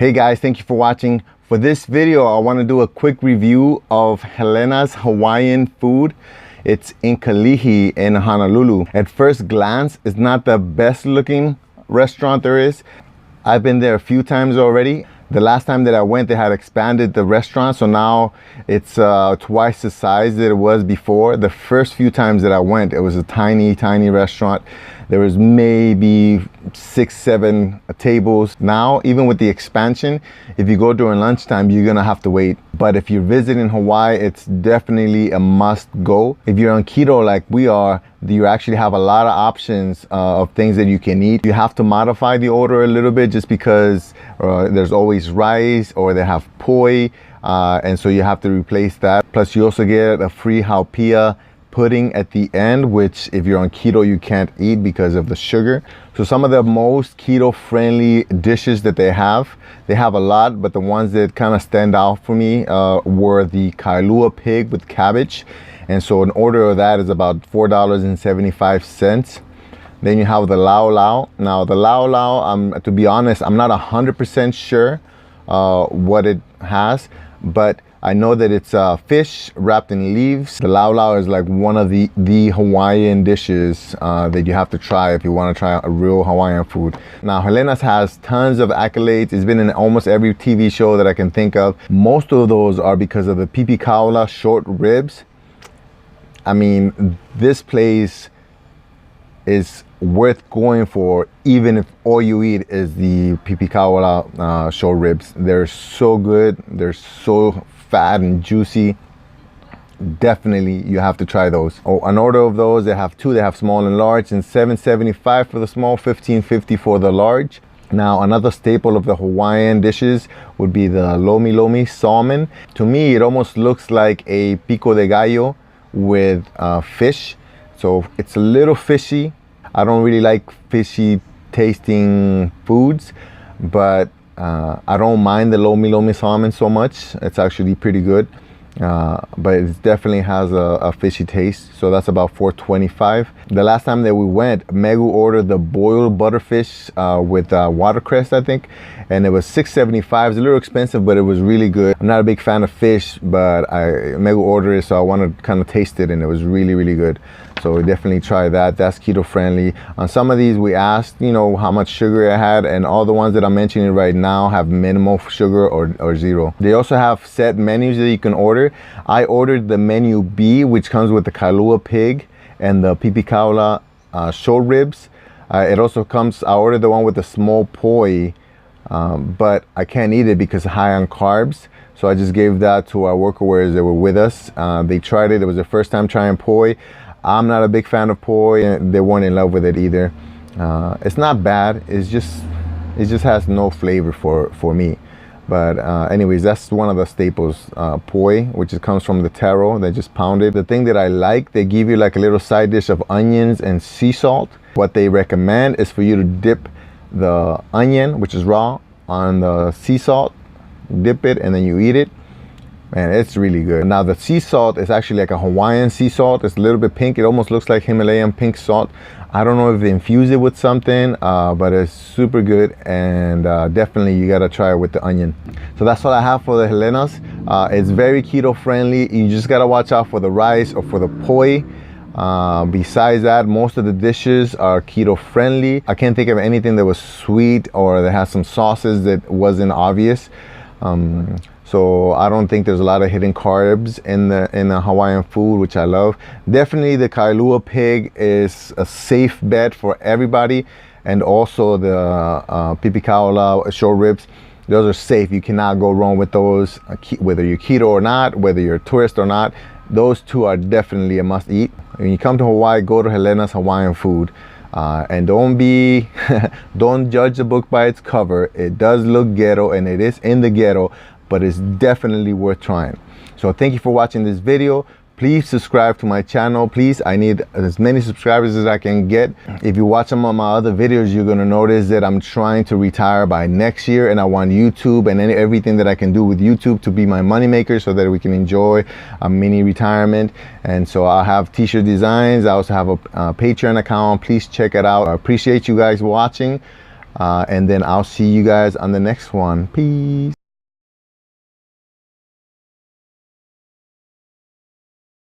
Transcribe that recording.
Hey guys, thank you for watching. For this video, I want to do a quick review of Helena's Hawaiian food. It's in Kalihi in Honolulu. At first glance, it's not the best looking restaurant there is. I've been there a few times already. The last time that I went, they had expanded the restaurant, so now it's twice the size that it was before. The first few times that I went, it was a tiny restaurant. There was maybe 6-7 tables. Now, even with the expansion, if you go during lunchtime, you're gonna have to wait. But if you're visiting Hawaii, it's definitely a must go. If you're on keto like we are, you actually have a lot of options of things that you can eat. You have to modify the order a little bit just because there's always rice or they have poi, and so you have to replace that. Plus you also get a free haupia pudding at the end, which if you're on keto you can't eat because of the sugar. So some of the most keto friendly dishes that they have a lot, but the ones that kind of stand out for me were the kailua pig with cabbage, and so an order of that is about $4.75. Then you have the lau lau. Now the lau lau, to be honest, I'm not 100% sure what it has, but I know that it's fish wrapped in leaves. The lau lau is like one of the Hawaiian dishes that you have to try if you want to try a real Hawaiian food. Now, Helena's has tons of accolades. It's been in almost every TV show that I can think of. Most of those are because of the pipi kaula short ribs. I mean, this place is worth going for, even if all you eat is the pipi kaula short ribs. They're so good. They're so fat and juicy. Definitely you have to try those. An order of those, they have two. They have small and large, and $7.75 for the small, $15.50 for the large. Now another staple of the Hawaiian dishes would be the lomi lomi salmon. To me, it almost looks like a pico de gallo with fish, so it's a little fishy. I don't really like fishy tasting foods, but I don't mind the lomi lomi salmon so much. It's actually pretty good, but it definitely has a fishy taste. So that's about $4.25. The last time that we went, Megu ordered the boiled butterfish with watercress, I think, and it was $6.75. It's a little expensive, but it was really good. I'm not a big fan of fish, but Megu ordered it, so I wanted to kind of taste it, and it was really good. So definitely try that. That's keto friendly. On some of these we asked, you know, how much sugar it had, and all the ones that I'm mentioning right now have minimal sugar or zero. They also have set menus that you can order. I ordered the menu B, which comes with the kailua pig and the pipi kaula short ribs. It also comes, I ordered the one with the small poi, but I can't eat it because it's high on carbs. So I just gave that to our workers that were with us. They tried it. It was their first time trying poi. I'm not a big fan of poi, and they weren't in love with it either. It's not bad. It just has no flavor for me. But anyways, that's one of the staples, poi, which comes from the taro. They just pound it. The thing that I like, they give you like a little side dish of onions and sea salt. What they recommend is for you to dip the onion, which is raw, on the sea salt, dip it, and then you eat it. Man, it's really good. Now the sea salt is actually like a Hawaiian sea salt. It's a little bit pink. It almost looks like Himalayan pink salt. I don't know if they infuse it with something, but it's super good, and definitely you gotta try it with the onion. So that's what I have for the Helena's. It's very keto friendly. You just gotta watch out for the rice or for the poi. Besides that, most of the dishes are keto friendly. I can't think of anything that was sweet or that has some sauces that wasn't obvious. So I don't think there's a lot of hidden carbs in the Hawaiian food, which I love. Definitely the kailua pig is a safe bet for everybody, and also the pipi kaula short ribs. Those are safe. You cannot go wrong with those, whether you're keto or not, whether you're a tourist or not. Those two are definitely a must eat. When you come to Hawaii, go to Helena's Hawaiian food. And don't judge the book by its cover. It does look ghetto, and it is in the ghetto, but it's definitely worth trying. So thank you for watching this video. Please subscribe to my channel. Please, I need as many subscribers as I can get. If you watch some of my other videos, you're gonna notice that I'm trying to retire by next year, and I want YouTube and everything that I can do with YouTube to be my moneymaker so that we can enjoy a mini retirement. And so I'll have t-shirt designs. I also have a Patreon account. Please check it out. I appreciate you guys watching. And then I'll see you guys on the next one. Peace.